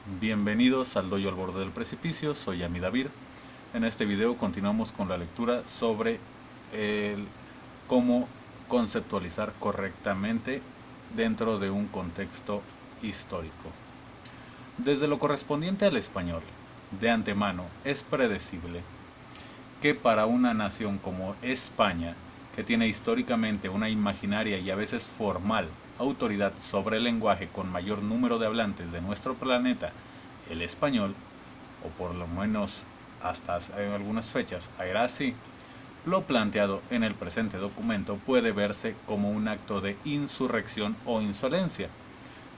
Bienvenidos al Doyo al Borde del Precipicio, soy Amidavir. En este video continuamos con la lectura sobre cómo conceptualizar correctamente dentro de un contexto histórico. Desde lo correspondiente al español, de antemano es predecible que para una nación como España, que tiene históricamente una imaginaria y a veces formal autoridad sobre el lenguaje con mayor número de hablantes de nuestro planeta, el español, o por lo menos hasta algunas fechas era así, lo planteado en el presente documento puede verse como un acto de insurrección o insolencia,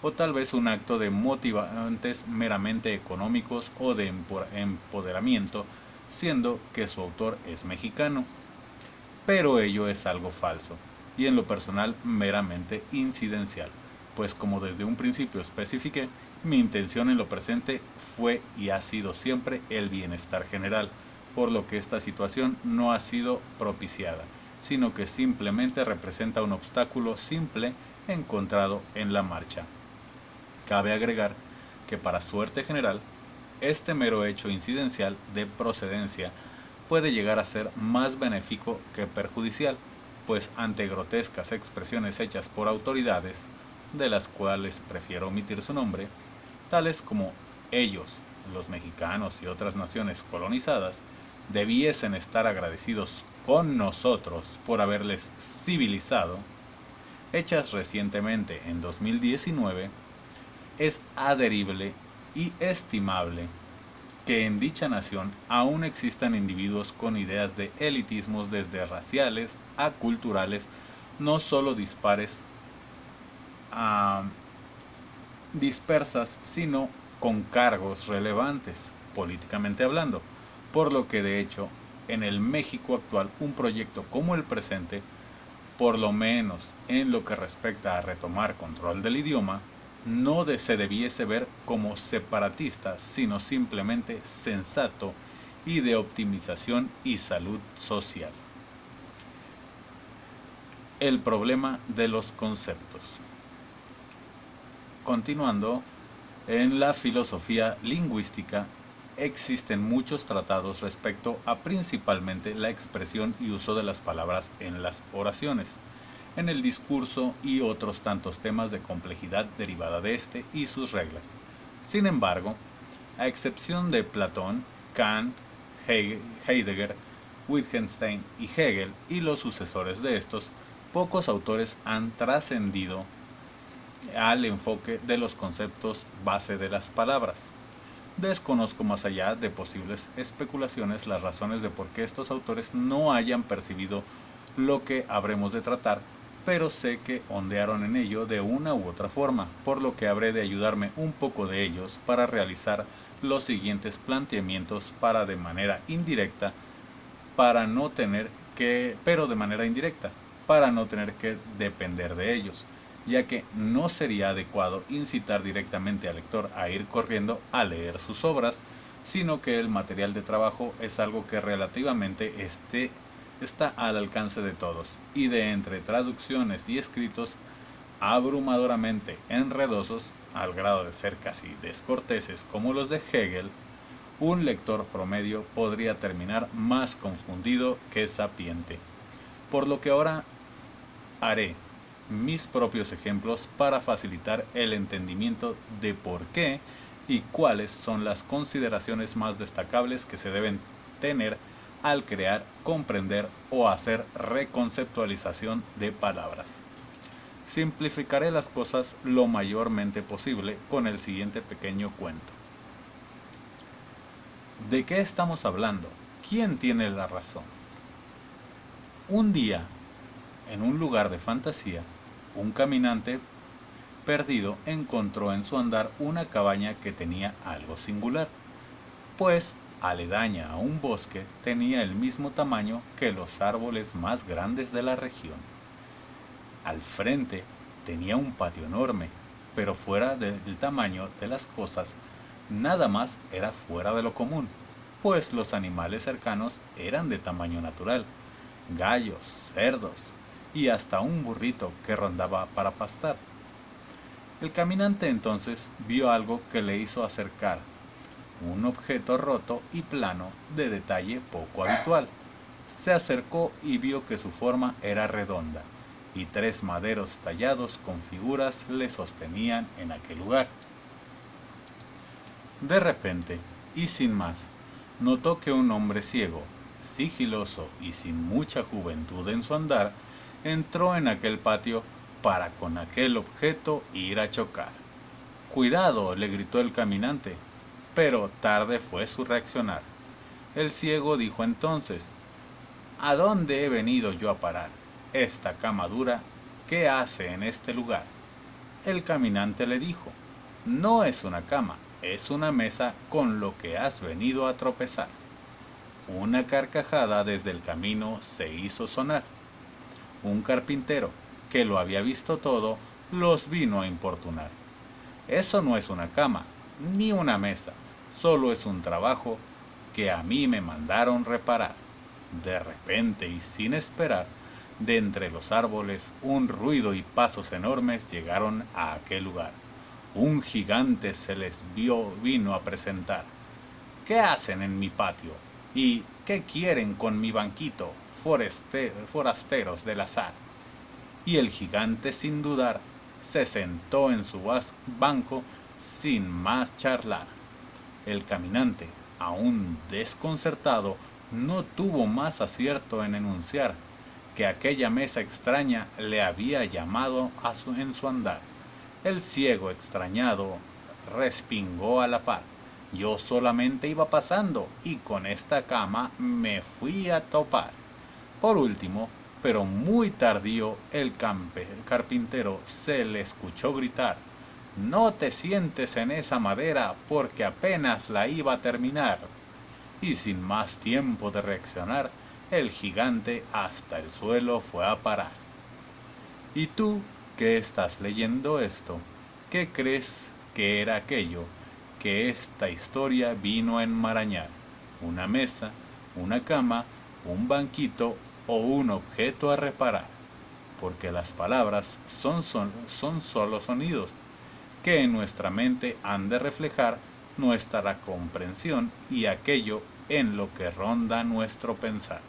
o tal vez un acto de motivantes meramente económicos o de empoderamiento, siendo que su autor es mexicano. Pero ello es algo falso, y en lo personal meramente incidencial, pues como desde un principio especifiqué, mi intención en lo presente fue y ha sido siempre el bienestar general, por lo que esta situación no ha sido propiciada, sino que simplemente representa un obstáculo simple encontrado en la marcha. Cabe agregar que para suerte general, este mero hecho incidencial de procedencia puede llegar a ser más benéfico que perjudicial, pues ante grotescas expresiones hechas por autoridades, de las cuales prefiero omitir su nombre, tales como ellos, los mexicanos y otras naciones colonizadas, debiesen estar agradecidos con nosotros por haberles civilizado, hechas recientemente en 2019, es adherible y estimable que en dicha nación aún existan individuos con ideas de elitismos desde raciales a culturales, no solo dispersas, sino con cargos relevantes, políticamente hablando, por lo que de hecho en el México actual un proyecto como el presente, por lo menos en lo que respecta a retomar control del idioma, no se debiese ver como separatista, sino simplemente sensato y de optimización y salud social. El problema de los conceptos. Continuando, en la filosofía lingüística existen muchos tratados respecto a principalmente la expresión y uso de las palabras en las oraciones, en el discurso y otros tantos temas de complejidad derivada de este y sus reglas. Sin embargo, a excepción de Platón, Kant, Heidegger, Wittgenstein y Hegel y los sucesores de estos, pocos autores han trascendido al enfoque de los conceptos base de las palabras. Desconozco más allá de posibles especulaciones las razones de por qué estos autores no hayan percibido lo que habremos de tratar, pero sé que ondearon en ello de una u otra forma, por lo que habré de ayudarme un poco de ellos para realizar los siguientes planteamientos para de manera indirecta, pero de manera indirecta, para no tener que depender de ellos, ya que no sería adecuado incitar directamente al lector a ir corriendo a leer sus obras, sino que el material de trabajo es algo que relativamente está al alcance de todos, y de entre traducciones y escritos abrumadoramente enredosos, al grado de ser casi descorteses como los de Hegel, un lector promedio podría terminar más confundido que sapiente. Por lo que ahora haré mis propios ejemplos para facilitar el entendimiento de por qué y cuáles son las consideraciones más destacables que se deben tener al crear, comprender o hacer reconceptualización de palabras. Simplificaré las cosas lo mayormente posible con el siguiente pequeño cuento. ¿De qué estamos hablando? ¿Quién tiene la razón? Un día, en un lugar de fantasía, un caminante perdido encontró en su andar una cabaña que tenía algo singular, pues aledaña a un bosque tenía el mismo tamaño que los árboles más grandes de la región. Al frente tenía un patio enorme, pero fuera del tamaño de las cosas, nada más era fuera de lo común, pues los animales cercanos eran de tamaño natural, gallos, cerdos y hasta un burrito que rondaba para pastar. El caminante entonces vio algo que le hizo acercar, un objeto roto y plano de detalle poco habitual. Se acercó y vio que su forma era redonda, y 3 maderos tallados con figuras le sostenían en aquel lugar. De repente, y sin más, notó que un hombre ciego, sigiloso y sin mucha juventud en su andar, entró en aquel patio para con aquel objeto ir a chocar. «Cuidado», le gritó el caminante, pero tarde fue su reaccionar. El ciego dijo entonces: «¿A dónde he venido yo a parar? Esta cama dura, ¿qué hace en este lugar?». El caminante le dijo: «No es una cama, es una mesa con lo que has venido a tropezar». Una carcajada desde el camino se hizo sonar. Un carpintero, que lo había visto todo, los vino a importunar. «Eso no es una cama, ni una mesa, solo es un trabajo que a mí me mandaron reparar». De repente y sin esperar, de entre los árboles, un ruido y pasos enormes llegaron a aquel lugar. Un gigante se les vino a presentar. «¿Qué hacen en mi patio? ¿Y qué quieren con mi banquito, forasteros del azar?». Y el gigante, sin dudar, se sentó en su banco sin más charlar. El caminante, aún desconcertado, no tuvo más acierto en enunciar que aquella mesa extraña le había llamado en su andar. El ciego, extrañado, respingó a la par: «Yo solamente iba pasando y con esta cama me fui a topar». Por último, pero muy tardío, el carpintero se le escuchó gritar: «No te sientes en esa madera porque apenas la iba a terminar». Y sin más tiempo de reaccionar, el gigante hasta el suelo fue a parar. ¿Y tú, que estás leyendo esto, qué crees que era aquello que esta historia vino a enmarañar? ¿Una mesa, una cama, un banquito o un objeto a reparar? Porque las palabras son solo sonidos que en nuestra mente han de reflejar nuestra comprensión y aquello en lo que ronda nuestro pensar.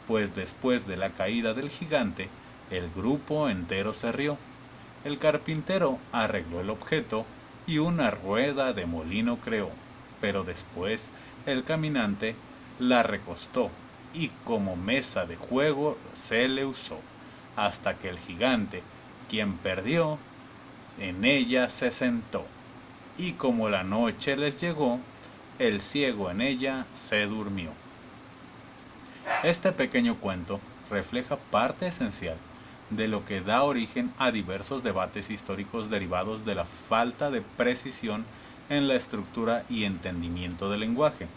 Pues después de la caída del gigante, el grupo entero se rió. El carpintero arregló el objeto y una rueda de molino creó, pero después el caminante la recostó y como mesa de juego se le usó, hasta que el gigante, quien perdió, en ella se sentó. Y como la noche les llegó, el ciego en ella se durmió. Este pequeño cuento refleja parte esencial de lo que da origen a diversos debates históricos derivados de la falta de precisión en la estructura y entendimiento del lenguaje,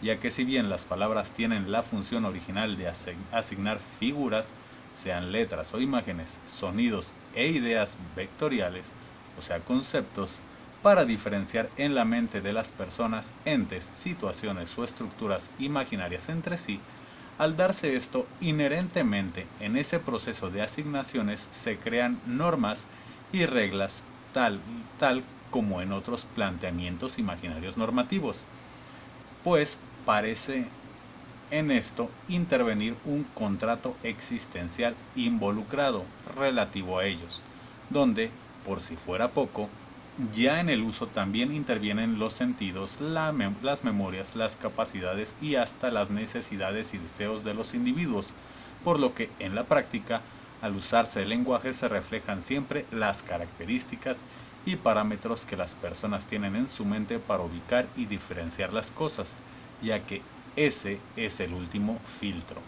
ya que si bien las palabras tienen la función original de asignar figuras, sean letras o imágenes, sonidos e ideas vectoriales, o sea conceptos, para diferenciar en la mente de las personas entes, situaciones o estructuras imaginarias entre sí, al darse esto, inherentemente en ese proceso de asignaciones se crean normas y reglas tal como en otros planteamientos imaginarios normativos, pues parece en esto intervenir un contrato existencial involucrado relativo a ellos, donde, por si fuera poco, ya en el uso también intervienen los sentidos, las memorias, las capacidades y hasta las necesidades y deseos de los individuos, por lo que en la práctica, al usarse el lenguaje se reflejan siempre las características y parámetros que las personas tienen en su mente para ubicar y diferenciar las cosas, ya que ese es el último filtro.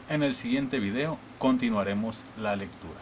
En el siguiente video continuaremos la lectura.